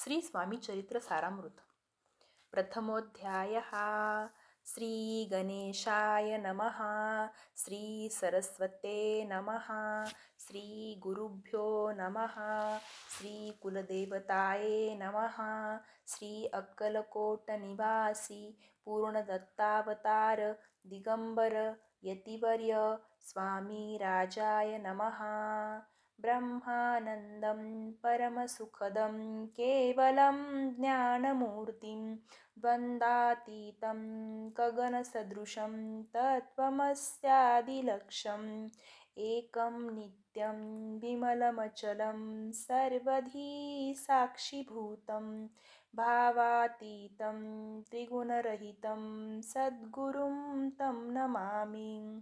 श्री स्वामी चरित्र सारामृत प्रथमोऽध्यायः। श्री गणेशाय नमः। श्री सरस्वते नमः। श्री गुरुभ्यो नमः। श्री कुलदेवताये नमः। श्री अक्कलकोट निवासी पूर्णदत्तावतार दिगंबर यतिवर्य स्वामी राजाय नमः। ब्रह्मानन्दं परमसुखदं केवलं ज्ञानमूर्तिं द्वन्द्वातीतं गगनसदृशं तत्त्वमस्यादिलक्ष्यम् एकं नित्यं विमलमचलं सर्वधी साक्षिभूतं भावातीतं त्रिगुणरहितं सद्गुरुं तं नमामि।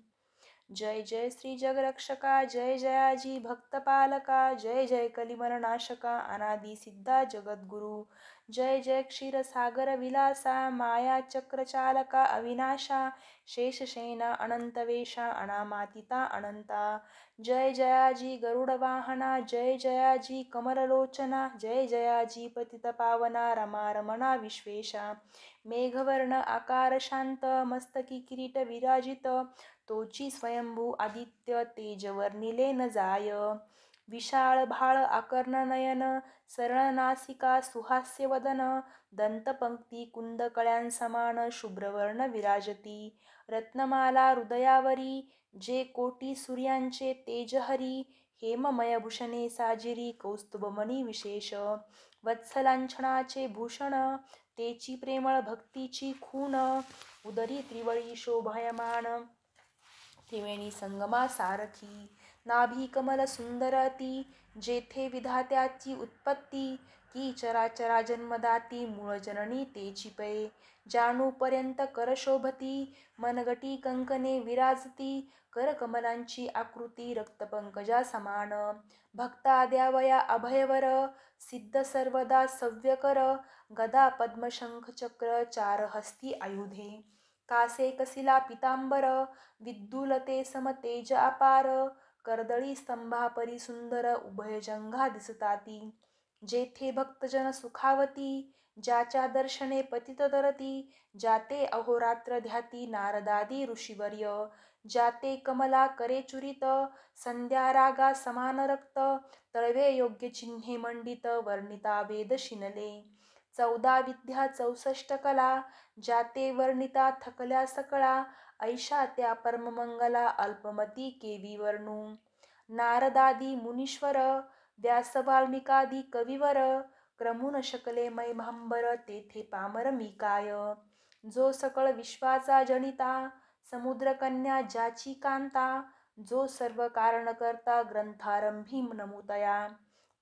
जय जय श्री जगरक्षका, जय जयाजी भक्तपालका, जय जय कलिमलनाशका अनादि सिद्धा जगद्गुरु, जय जय क्षीरसागर विलासा माया चक्रचालका अविनाशा शेषशयना अनंतवेशा अनामातिता अनंता, जय जयाजी गरुडवाहना, जय जयाजी कमललोचना, जय जयाजी पतितपावना रमा रमणा विश्वेशा, मेघवर्ण आकार शांत मस्तकी किरीट विराजित तोची स्वयंभू आदित्य तेजवर्णिले न जाय, विशाळ भाळ आकर्ण नयन सरळ नासिका सुहास्य वदन दंतपंक्ती कुंदकळ्यांसमान शुभ्रवर्ण विराजती, रत्नमाला हृदयावरी जे कोटी सूर्यांचे तेजहरी, हेममय भूषणे साजिरी कौस्तुभमणी विशेष, वत्सलांछनाचे भूषण तेची प्रेमळ भक्तीची खूण, उदरी त्रिवळी शोभायमान त्रिवेणी संगमा सारथी, नाभी कमल सुंदरती जेथे विधात्याची उत्पत्ती, की चराचरा जन्मदाती मूळ जननी तेची पै, जानूपर्यंत कर शोभती मनगटी कंकणे विराजती, कर कमलांची आकृती रक्तपंकजा समान, भक्ताद्यावया अभयवर सिद्ध सर्वदा सव्यकर, गदा पद्मशंख चक्र चार हस्ती आयुधे, कासे कसिला पितांबर विद्युलते समतेज अपार, कर्दळी स्तंभापरी सुंदर उभयजंघा दिसताती, जेथे भक्तजन सुखावती ज्याच्या दर्शने पतित तरती, जाते अहोरात्र ध्याती नारदादी ऋषीवर्य, जाते कमला करे चुरित संध्या रागा समान रक्त, तळवे योग्य चिन्हे मंडित वर्णिता वेद शिनले, 14 विद्या 64 कला जाते वर्णिता थकल्या सकळा, ऐशा त्या परममंगला अल्पमती केवी वर्णू, नारदादी मुनीश्वर व्यास वाल्मिकादी कविवर, क्रमून शकले मैभांबर तेथे पामर मी काय, जो सकळ विश्वाचा जनिता समुद्रकन्या ज्याची कांता, जो सर्व कारण करता ग्रंथारंभी नमुतया,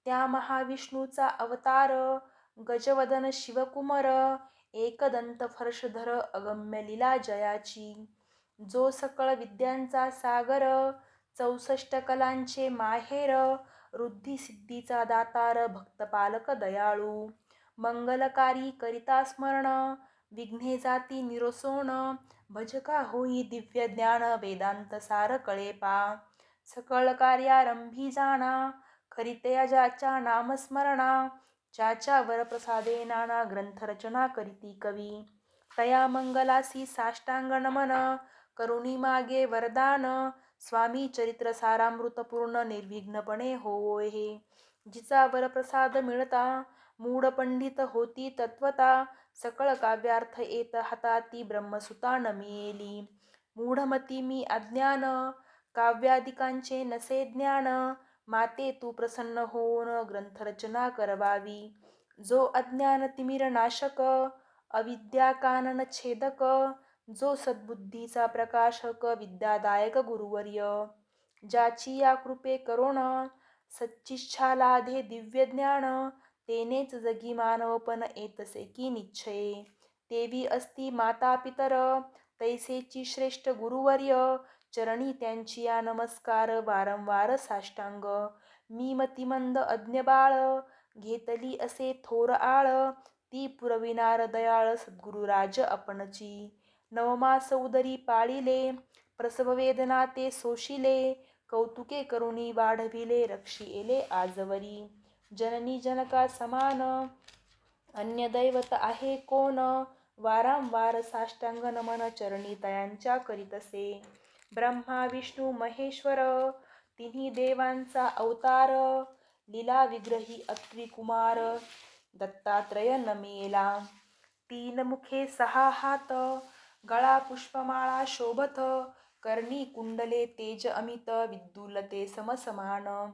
त्या महाविष्णूचा अवतार गजवदन शिवकुमार, एकदंत फर्शधर अगम्य लीला जयाची, जो सकळ विद्यांचा सागर 64 कलांचे माहेर, वृद्धी सिद्धीचा दातार भक्तपालक दयाळू, मंगलकारी करिता स्मरण विघ्ने जाती निरसोण, भजका होई दिव्य ज्ञान वेदांत सार कळे पा, सकळ कार्यारंभी जाणा खरितया ज्याच्या नामस्मरणा, ज्याच्या वरप्रसादे नाना ग्रंथरचना करीती कवी, तया मंगलासी साष्टांग नमन करुणी मागे वरदान, स्वामी चरित्र सारामृत पूर्ण निर्विघ्नपणे होय हे, जिचा वरप्रसाद मिळता मूढ पंडित होती तत्वता, सकळ काव्यार्थ येत हाताती ब्रह्मसुता न मिळेली, मूढमती मी अज्ञान काव्यादिकांचे नसे ज्ञान, माते तू प्रसन्न होऊन ग्रंथरचना करवावी, जो अज्ञान तिमिर नाशक अविद्या कानन छेदक, जो सद्बुद्धीचा प्रकाशक विद्यादायक गुरुवर्य, ज्याची या कृपे करोण सच्चिच्छा लाधे दिव्य ज्ञान, तेनेच जगी मानवपण येतसे की निश्चये, तेवी असती माता पितर तैसेची श्रेष्ठ गुरुवर्य, चरणी त्यांची या नमस्कार वारंवार साष्टांग, मी मतिमंद अज्ञ बाळ घेतली असे थोर आळ, ती पुरविनार दयाळ सद्गुरुराज आपणची, नवमास उदरी पाळिले प्रसव वेदना ते सोशिले, कौतुके करुणी वाढविले रक्षिले आजवरी, जननी जनका समान अन्य दैवत आहे कोण, वारंवार साष्टांग नमन चरणी तयांच्या करीतसे. ब्रह्मा विष्णू महेश्वर तिन्ही देवांचा अवतार, लीला विग्रही अत्रि कुमार दत्तात्रय नमेला. तीन मुखे सहा हात, गळा पुष्पमाळा शोभत, कर्णी कुंडले तेज अमित, विद्युल्लते समसमान.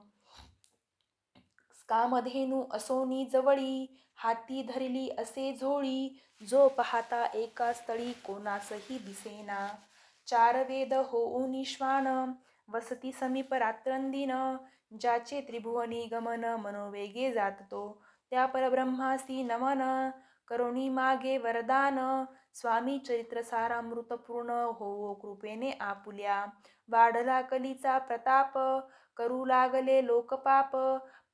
कामधेनू असोनी जवळी, हाती धरली असे झोळी, जो पाहता एका स्थळी कोणासही दिसेना. चार वेद होऊनी श्वान, वसती समीप रात्रंदिन, ज्याचे त्रिभुवनी गमन, मनोवेगे जात तो, त्या परब्रह्मासी नमन. करुणी मागे वरदान, स्वामी चरित्र सारामृत पूर्ण, होवो कृपेने आपुल्या. वाढला कलीचा प्रताप, करू लागले लोकपाप,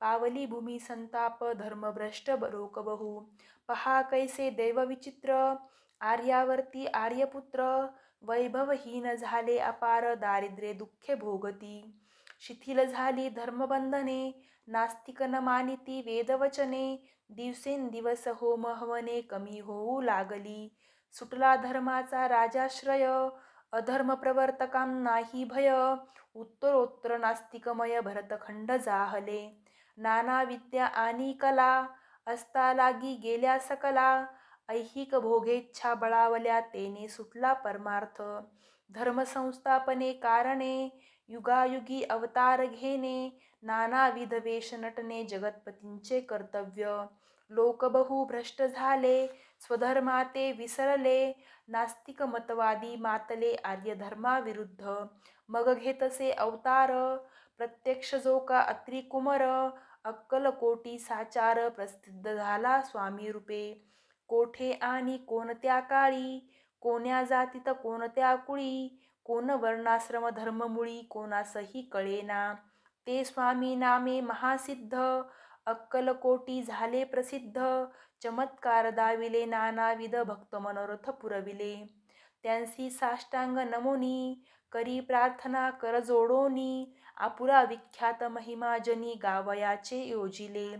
पावली भूमी संताप, धर्मभ्रष्ट लोक बहु. पहा कैसे देव विचित्र, आर्यावर्ती आर्यपुत्र, वैभवहीन झाले अपार, दारिद्र्ये दुःखे भोगती. शिथिल झाली धर्मबंधने, नास्तिक न मानिती वेदवचने, दिवसेंदिवस होम हवने कमी होऊ लागली. सुटला धर्माचा राजाश्रय, अधर्म प्रवर्तकां नाही भय, उत्तरोत्तर नास्तिकमय भरतखंड जाहले. नाना विद्या आणि कला, असता लागी गेल्या सकला, ऐहिक भोगेच्छा बळावल्या, तेने सुटला परमार्थ. धर्मसंस्थापने कारणे, युगायुगी अवतार घेणे, नानाविध वेश नटने, जगतपतींचे कर्तव्य. लोक बहु भ्रष्ट झाले, स्वधर्माते विसरले, नास्तिक मतवादी मातले, आर्यधर्माविरुद्ध. मग घेतसे अवतार, प्रत्यक्ष जो का अत्रि कुमर, अक्कलकोटी साचार, प्रसिद्ध झाला स्वामी रूपे. कोठे आणि कोणत्या काळी, कोण्या जातीत कोणत्या कुळी, कोण वर्णाश्रम धर्ममुळी, कोणासही कळेना. ते स्वामी नामे महासिद्ध, अक्कलकोटी झाले प्रसिद्ध, चमत्कार दाविले नानाविध, भक्त मनोरथ पुरविले. त्यांसी साष्टांग नमोनी, करी प्रार्थना कर जोडोनी, आपुला विख्यात महिमा जनी, गावयाचे योजिले.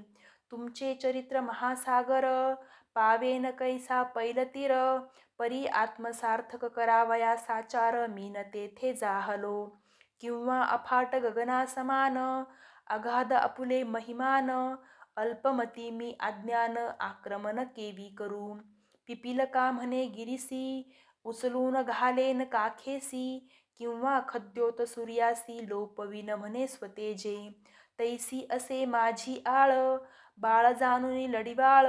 तुमचे चरित्र महासागर, पावेन कैसा पैलतीर, परी आत्मसार्थक करावया साचार, मीन तेथे जाहलो. किंवा अफाट गगना समान, अगाध आपुले महिमान, अल्पमती मी अज्ञान, आक्रमण केवी करू. पिपीलका म्हणे गिरीसी, उचलून घालेन काखेसी, किंवा खद्योत सूर्यासी, लोपविन म्हणे स्वतेजे. तैसी असे माझी आळ, बाळ जाणून लढिवाळ,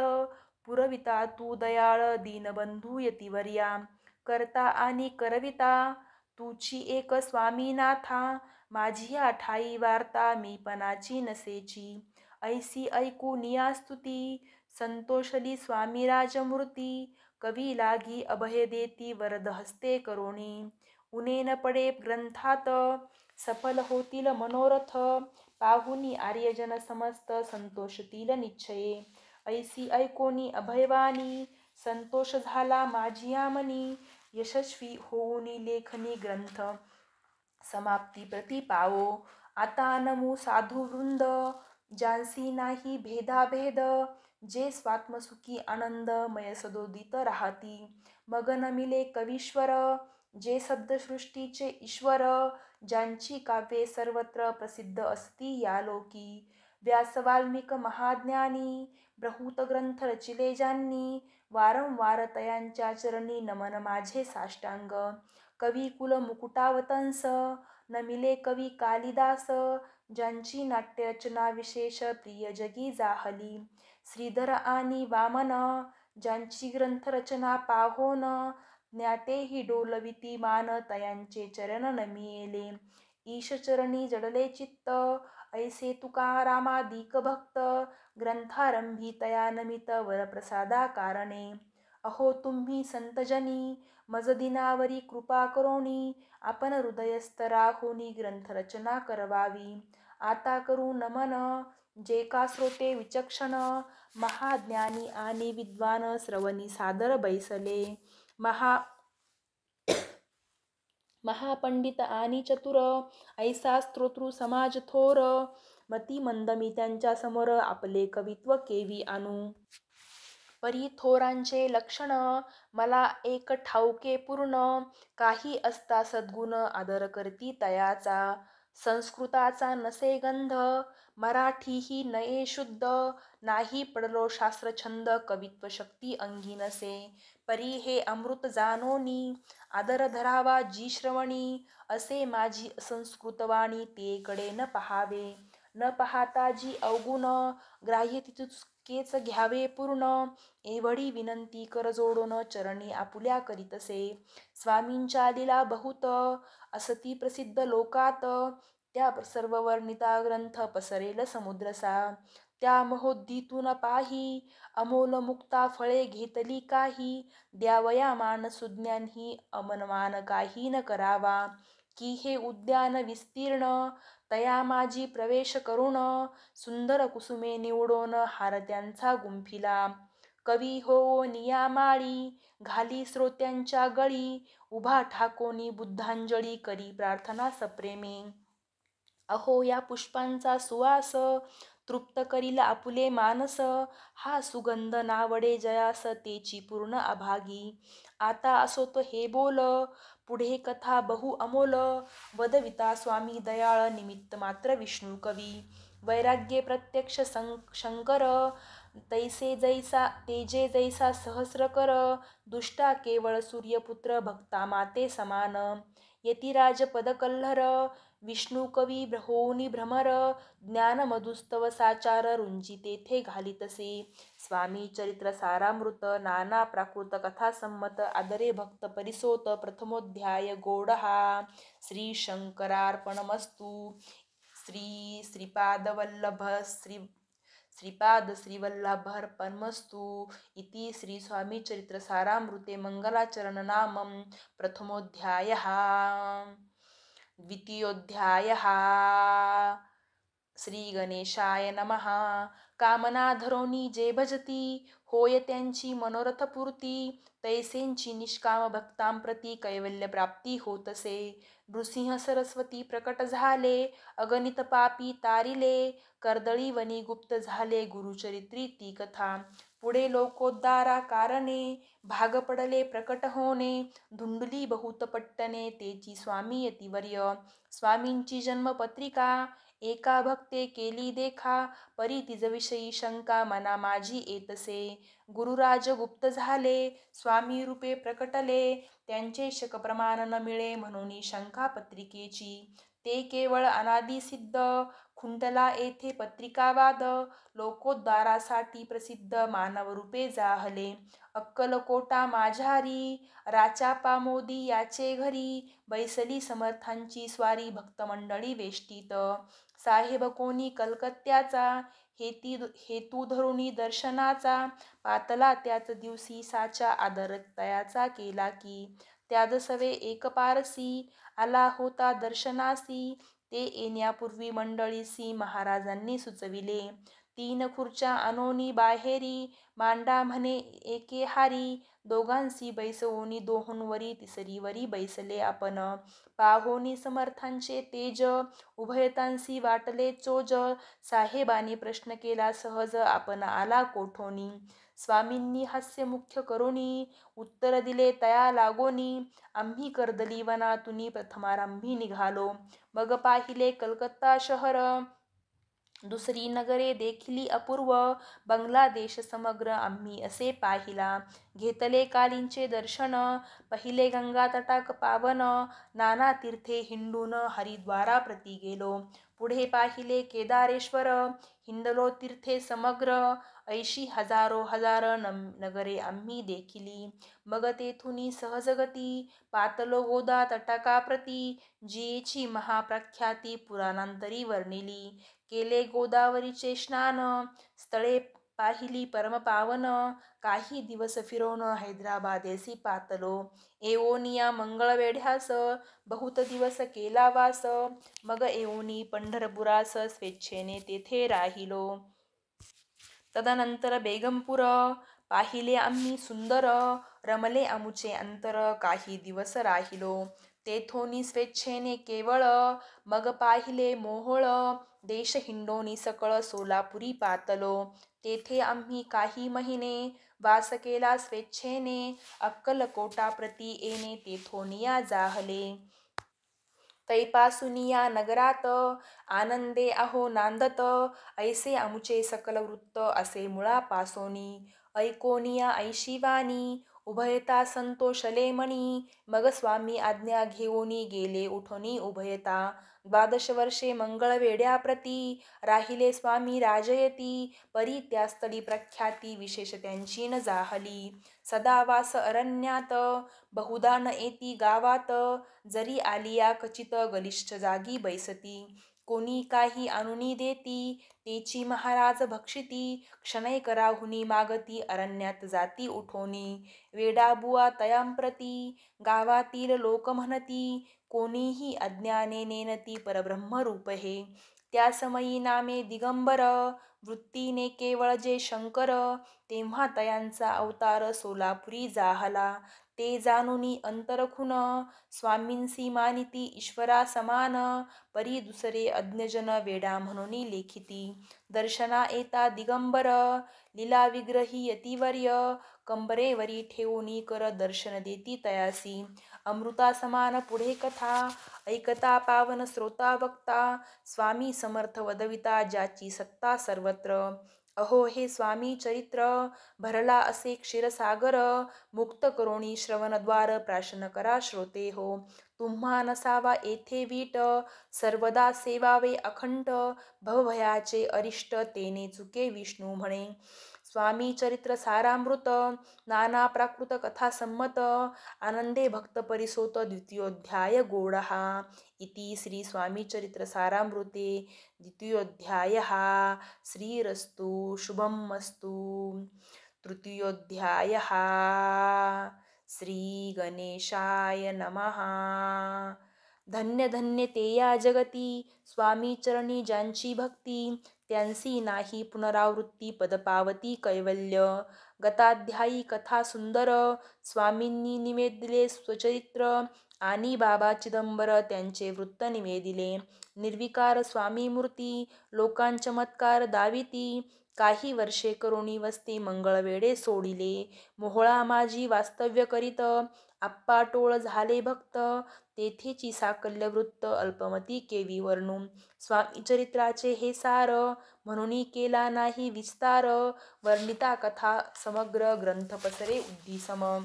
पुरविता तू दयाळ, दीनबंधू यतिवर्या. करता आणि करविता, तुची एक स्वामीनाथा, माझी ठाई वार्ता, मी पणाची नसेची. ऐसी ऐकूनिया स्तुती, संतोषली स्वामी राजमूर्ती, कवी लागी अभय देती, वरद हस्ते करोणी. उणे न पडे ग्रंथात, सफल होतील मनोरथ, पाहुनी आर्यजन समस्त, संतोषतील निश्चये. ऐसी ऐकोनी अभयवाणी, संतोष झाला माझिया मनी, यशस्वी होऊनी लेखनी ग्रंथ, समाप्ती प्रति पावो. आता नमू साधू वृंद, ज्यांसी नाही भेदाभेद, जे स्वात्मसुखी आनंदमय सदोदित राहती. मग नमिले कवीश्वर, जे सद्सृष्टीचे ईश्वर, ज्यांची काव्ये सर्वत्र प्रसिद्ध असती या लोकी. व्यास वाल्मिक महाज्ञानी, बृहत ग्रंथ रचिले ज्यांनी, वारंवार तयांच्या चरणी नमन माझे साष्टांग. कवी कुल मुकुटावतंस, नमिले कवी कालिदास, ज्यांची नाट्यरचना विशेष प्रिय जगी जाहली. श्रीधर आणि वामन, ज्यांची ग्रंथरचना पाहोन, ज्ञातेही डोलविती मान, तयांचे चरण नमियेले. ईशचरणी जडले चित्त, ऐसे तुकारामादिक भक्त, ग्रंथारंभी तया नमित, वरप्रसादा कारणे. अहो तुम्ही संतजनी, मज दिनावरी कृपा करोनी, आपण हृदयस्थ राहोनी, ग्रंथरचना करवावी. आता करू नमन, जे का श्रोते विचक्षण, महाज्ञानी आणि विद्वान, श्रवणी सादर बैसले. महापंडित आणि चतुर, ऐसा स्तोत्रु समाज थोर, मती मंद मी त्यांच्या समोर, आपले कवित्व केवी आणू. परी थोरांचे लक्षण मला एक ठाऊके पूर्ण. काही असता सद्गुण आदर करती तयाचा. संस्कृताचा नसे गंध मराठीही नये शुद्ध. नाही पडलो शास्त्रछंद कवित्व शक्ती अंगी नसे. परी हे अमृत जानोनी आदर धरावा जी श्रवणी. असे माझी असंस्कृतवाणी ते कडे न पहावे. न पाहता जी अवगुण ग्राह्य तितकेच घ्यावे पूर्ण. एवढी विनंती कर जोडून चरणी आपुल्या करीतसे. स्वामींच्या लीला बहुत असती प्रसिद्ध लोकात. त्या सर्व वर्णिता ग्रंथ पसरेल समुद्रसा. त्या महोद्धीतून पाही अमोल मुक्ता फळे घेतली काही. द्यावया मान सुज्ञान ही अमनमान काही न करावा. की हे उद्यान विस्तीर्ण तया माझी प्रवेश करून. सुंदर कुसुमे निवडून हार त्यांचा गुंफिला. कवी हो नियामाळी घाली श्रोत्यांच्या गळी. उभा ठाकोनी बुद्धांजळी करी प्रार्थना सप्रेमी. अहो या पुष्पांचा सुवास तृप्त करील आपुले मानस. हा सुगंध नावडे जयास तेची पूर्ण अभागी. आता असोत हे बोल पुढे कथा बहु अमोल. वदविता स्वामी दयाळ निमित्त मात्र विष्णू कवी. वैराग्ये प्रत्यक्ष शंकर तैसे जैसा तेजे जैसा सहस्र कर. दुष्टा केवळ सूर्यपुत्र भक्ता माते समान. यतिराज पदकल्हर विष्णू कवी होनी भ्रमर. ज्ञान मधुस्तव साचार रुंजी तेथे घालितसे. स्वामी चरित्र सारामृत नाना प्राकृत कथा संमत. आदरे भक्त परिसोत प्रथमोध्याय गोडहा. श्री शंकरार्पणमस्तु. श्री श्रीपादवल्लभ श्रीपाद श्रीवल्लभार्पणमस्तु इति श्री स्वामी चरित्र सारामृते मंगलाचरण नामं प्रथमोध्यायः. द्वितीयोध्यायः. श्री गणेशाय नमः. कामना धरोनी जे भजती होय त्यांची मनोरथ पूर्ती. तैसेंची निष्काम भक्तांप्रती कैवल्य प्राप्ती होतसे. नृसिंह सरस्वती प्रकट झाले अगणित पापी तारिले. कर्दळी वनी गुप्त झाले गुरुचरित्री ती कथा. पुढे लोकोद्धारा कारणे भाग पडले प्रकट होणे. धुंडली बहुत पट्टणे तेची स्वामी यतिवर्य. स्वामींची जन्मपत्रिका एका भक्ते केली देखा. परी तिजविषयी शंका मना माझी येतसे. गुरुराज गुप्त झाले स्वामी रूपे प्रकटले. त्यांचे शक प्रमाण न मिळे म्हणून शंका पत्रिकेची. ते केवळ अनादि सिद्ध खुंटला येथे पत्रिकावाद. लोकोद्धारासाठी प्रसिद्ध मानव रूपे जाहले. अक्कलकोटा माझ्यारी राचापा मोदी याचे घरी. बैसली समर्थांची स्वारी भक्तमंडळी वेष्टीत. साहेब कोणी कलकत्त्याचा हेतू धरुणी दर्शनाचा. पातला त्याच दिवशी साचा आदर तयाचा केला की. त्यादसवे एक पारसी आला होता दर्शनासी. ते येण्यापूर्वी मंडळीसी महाराजांनी सुचविले. 3 खुर्च्या आणोनी बाहेरी मांडा म्हणे एके हारी. दोघांसी बैसवोनी दोहोंवरी तिसरीवरी बैसले आपण. पाहोनी समर्थांचे तेज उभयतांसी वाटले चोज. साहेबांनी प्रश्न केला सहज आपण आला कोठोनी. स्वामींनी हास्य मुख्य करोनी उत्तर दिले तया लागोनी. आम्ही कर्दली वनातुनी प्रथमारंभी निघालो. मग पाहिले कलकत्ता शहर. दुसरी नगरे देखिली अपूर्व. बांगलादेश समग्र आम्ही असे पाहिला. घेतले कालींचे दर्शन पहिले गंगा तटाक पावन. नाना तीर्थे हिंडून हरिद्वाराप्रती गेलो. पुढे पाहिले केदारेश्वर. हिंडलो तीर्थे समग्र. ऐशी हजारो हजार नगरे आम्ही देखिली. मग तेथुनी सहजगती पातलो गोदा तटाकाप्रती. जियेची महाप्रख्याती पुराणांतरी वर्णिली. केले गोदावरीचे स्नान स्थळे पाहिली परमपावन. काही दिवस फिरोन हैदराबादेसी पातलो. येवोनिया मंगळवेढ्यास बहुत दिवस केला वास. मग येऊनी पंढरपुरास स्वेच्छेने तेथे राहिलो. तदनंतर बेगमपूर पाहिले आम्ही सुंदर. रमले आमुचे अंतर काही दिवस राहिलो. तेथोनी स्वेच्छेने केवळ. मग पाहिले मोहोळ देश हिंडोनी सकळ सोलापुरी पातलो. तेथे आम्ही काही महिने वास केला स्वेच्छेने. अक्कलकोटाप्रती येणे तेथोनिया जाहले. तैपासून या नगरात आनंदे अहो नांदत. ऐसे आमुचे सकल वृत्त असे मुळापासोनी. ऐकोनिया ऐशिवानी उभयता संतोषले मणी. मग स्वामी आज्ञा घेऊनी गेले उठोनी उभयता. 12 वर्षे मंगळवेड्याप्रती राहिले स्वामी राजयती. परी त्या स्थळी प्रख्याती विशेष त्यांची न जाहली. सदा वास अरण्यात बहुधा न येती गावात. जरी आलिया कचित गलिष्ठ जागी बैसती. कोणी काही आणुनी देती तेची महाराज भक्षिती. क्षणैक राहुनी मागती अरण्यात जाती उठोनी. वेडाबुवा तयांप्रती गावातील लोक म्हणती. कोणीही अज्ञाने नेनती परब्रह्मरूप हे. त्या समयी नामे दिगंबर वृत्तीने केवळ जे शंकर. तेव्हा तयांचा अवतार सोलापुरी जाहला. ते जाणुनी अंतरखुन स्वामींसी मानिती ईश्वरा समान. परी दुसरे अज्ञजन वेडा म्हणून लेखिती. दर्शना येता दिगंबर लीला विग्रही यतिवर्य. कंबरेवरी ठेवूनी कर दर्शन देती तयासी. अमृता समान पुढे कथा ऐकता पावन श्रोता वक्ता. स्वामी समर्थ वदविता ज्याची सत्ता सर्वत्र. अहो हे स्वामी चरित्र भरला असे क्षीरसागर. मुक्त करोणी श्रवणद्वार प्राशन करा श्रोते हो. तुम्हा नसावा येथे वीट सर्वदा सेवावे अखंड. भवभयाचे अरिष्ट तेने चुके विष्णू म्हणे. स्वामी चरित्र सारामृत नाना प्राकृत कथा संमत. आनंदे भक्त परिसोत द्वितीयोध्याय गोडहा. इति श्री स्वामी चरित्र सारामृते द्वितीयोध्यायः. श्रीरस्तु शुभमस्तु. तृतीयोध्यायः. श्री गणेशाय नमः. धन्य धन्य ते या जगती स्वामी चरणी ज्यांची भक्ती. त्यांसी नाही पुनरावृत्ती पद पावती कैवल्य. गताध्यायी कथा सुंदर स्वामींनी निवेदिले स्वचरित्र. आणि बाबा चिदंबर त्यांचे वृत्त निवेदिले. निर्विकार स्वामी मूर्ती लोकांचमत्कार दाविती. काही वर्षे करोनी वस्ती मंगळवेडे सोडिले. मोहळा माझी वास्तव्य करीत आप्पा टोळ झाले भक्त. तेथेची साकल्य वृत्त अल्पमती केवी वर्णू. स्वामी चरित्राचे हे सार म्हणून केला नाही विस्तार. वर्णिता कथा समग्र ग्रंथ पसरे उद्दीसम.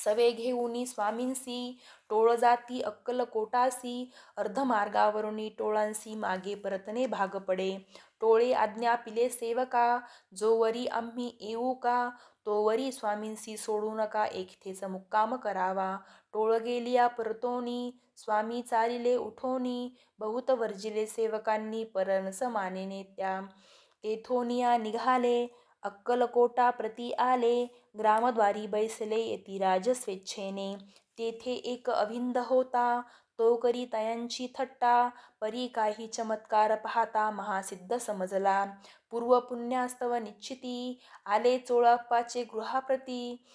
सवे घेऊनी स्वामींसी टोळ जाती अक्कलकोटासी. अर्धमार्गावरुनी टोळांसी मागे परतणे भाग पडे. टोळे आज्ञा पिले सेवका जोवरी आम्ही येऊ का. तोवरी स्वामींसी सोडू नका एकथेच मुक्काम करावा. टोळ गेलिया परतोनी स्वामी चालिले उठोनी. बहुत वर्जिले सेवकांनी परनस मानेने त्या. तेथोनिया निघाले अक्कलकोटा प्रती आले. ग्रामद्वारी बैसले यतिराज स्वेच्छेने. तेथे एक अभिंद होता तो करी तयांची थट्टा. परी काही चमत्कार पाहता महासिद्ध समजला. पूर्व पुण्यास्तव निश्चिती आले चोळाप्पाचे गृहाप्रती.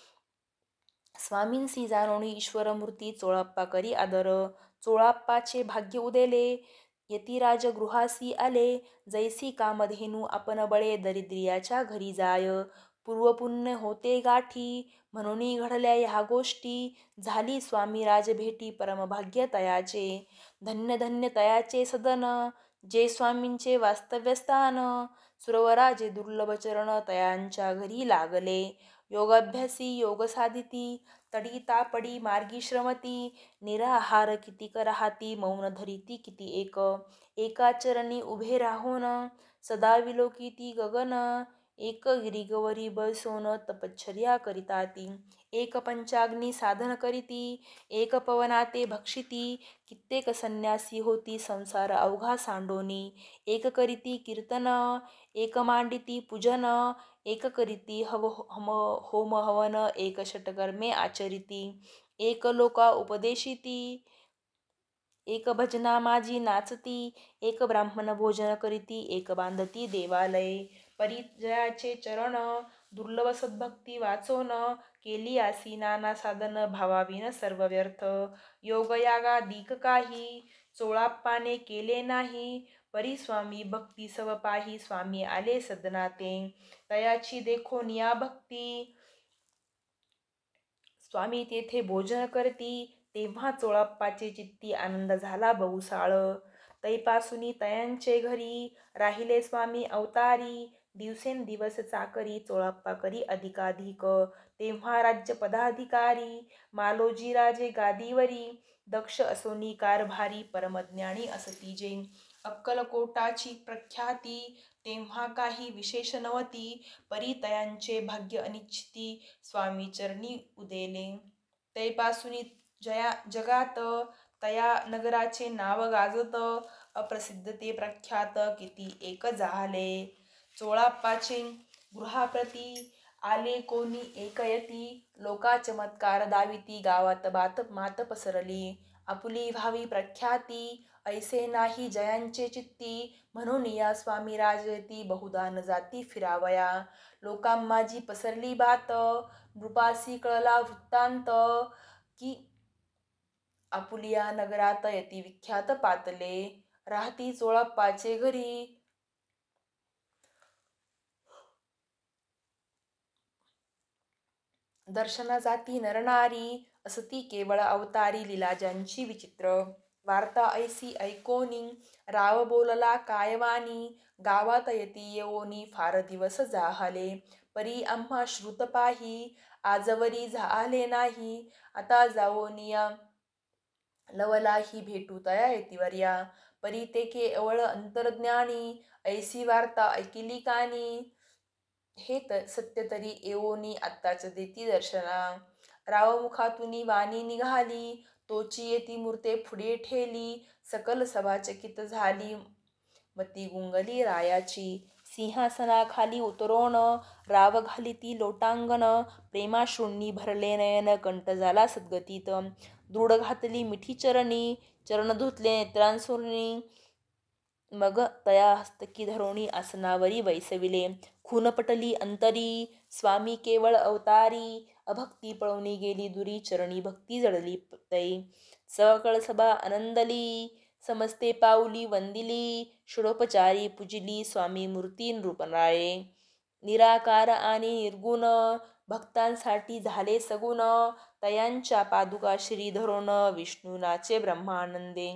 स्वामींसी जाणोनी ईश्वरमूर्ती चोळाप्पा करी आदर. चोळाप्पाचे भाग्य उदेले यतिराज गृहासी आले. जैसी कामधेनू आपण बळे दरिद्रियाच्या घरी जाय. पूर्वपुण्य होते गाठी म्हणून घडल्या ह्या गोष्टी. झाली स्वामी राजभेटी परमभाग्य तयाचे. धन्य धन्य तयाचे सदन जे स्वामींचे वास्तव्यस्थान. सुरवराजे दुर्लभ चरण तयांच्या घरी लागले. योगाभ्यासी योग साधिती तडी तापडी मार्गी श्रमती. निराहार कितीक राहती मौन धरिती किती एक. एका चरणी उभे राहून सदा विलोकिती गगन. एक गिरिगवरी बसोन तपश्चर्या करिता ती. एक पंचाग्नी साधन करीती एक पवनाते भक्षिती. कित्येक संन्यासी होती संसार अवघा सांडोनी. एक करीती कीर्तन एक मांडिती पूजन. एक करीती होम हवन एक षटकर्मे आचरिती. एक लोका उपदेशिती एक भजना माझी नाचती. एक ब्राह्मण भोजन करीती एक बांधती देवालय. परिजयाचे चरण दुर्लभ सद्भक्ती वाचोन. केली आसी नाना साधन भावाविन सर्व व्यर्थ. योगयागा दिक काही चोळाप्पाने केले नाही. परी स्वामी भक्ती सव पाही स्वामी आले सदनाते तयाची देखो निया भक्ती स्वामी तेथे भोजन करती तेव्हा चोळाप्पाचे चित्ती आनंद झाला बहुसाळ तैपासुनी तयांचे घरी राहिले स्वामी अवतारी दिवसेंदिवस चाकरी चोळाप्पा करी अधिकाधिक तेव्हा राज्य पदाधिकारी मालोजी राजे गादीवरी दक्ष असोनी कारभारी परमज्ञानी असती जे अक्कलकोटाची प्रख्याती तेव्हा काही विशेष नव्हती परितयांचे भाग्य अनिश्चिती स्वामी चरणी उदेले तैपासुनी जगात तया नगराचे नाव गाजत अप्रसिद्ध ते प्रख्यात किती एक झाले चोळाप्पाचे गृहाप्रती आले कोणी एकयती लोका चमत्कार दाविती गावात बात मात पसरली आपुली व्हावी प्रख्याती ऐसे नाही जयांचे चित्ती म्हणून या स्वामी राजयती बहुधा न जाती फिरावया लोकांमाजी पसरली बात नृपासी कळला वृत्तांत की आपुलिया नगरात यती विख्यात पातले राहती चोळाप्पाचे घरी दर्शना जाती नरनारी असती केवळ अवतारी लिलाजांची विचित्र वार्ता ऐसी ऐकोनी राव बोलला कायवानी गावात यती येवोनी फार दिवस जाहले परी आम्हा श्रुत पाही आजवरी झाले नाही आता जावोनिया लवलाही भेटू तया येतीवर्या परी ते केवळ अंतर्ज्ञानी ऐसी वार्ता ऐकिली कानी हे सत्य तरी येवोनी आत्ताच देती दर्शना राव मुखातुनी वाणी निघाली तोची येती मूर्ते पुढे ठेली सकल सभा चकित झाली मती गुंगली रायाची सिंहासनाखाली उतरोन राव घाली ती लोटांगण प्रेमाश्रूंनी भरले नयन कंठ झाला सद्गतीत दृढ घातली मिठी चरणी चरण धुतले नेत्रांसुरणी मग तया हस्तकी धरोणी आसनावरी बैसविले खून पटली अंतरी स्वामी केवळ अवतारी अभक्ती पळवणी गेली दुरी चरणी भक्ती जडली तै सकळ सभा आनंदली समस्ते पाऊली वंदिली षडोपचारी पूजिली स्वामी मूर्ती नृपराये निराकार आणि निर्गुण भक्तांसाठी झाले सगुण तयांच्या पादुका श्री धरोण विष्णूनाचे ब्रह्मानंदे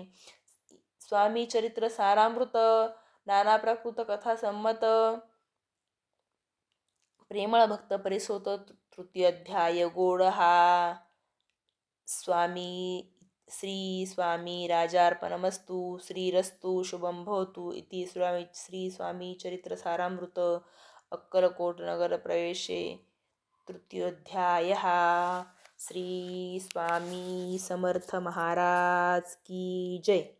स्वामी चरित्र सारामृत नाना प्रकृत कथा संमत प्रेमळ भक्त परिसोत तृतीय अध्याय गोड हा स्वामी श्री स्वामी राजार्पणमस्तु श्रीरस्तु शुभं भवतु इति श्री स्वामी चरित्र सारामृत अक्कलकोट नगर प्रवेशे तृतीयोऽध्यायः श्री स्वामी समर्थ महाराज की जय।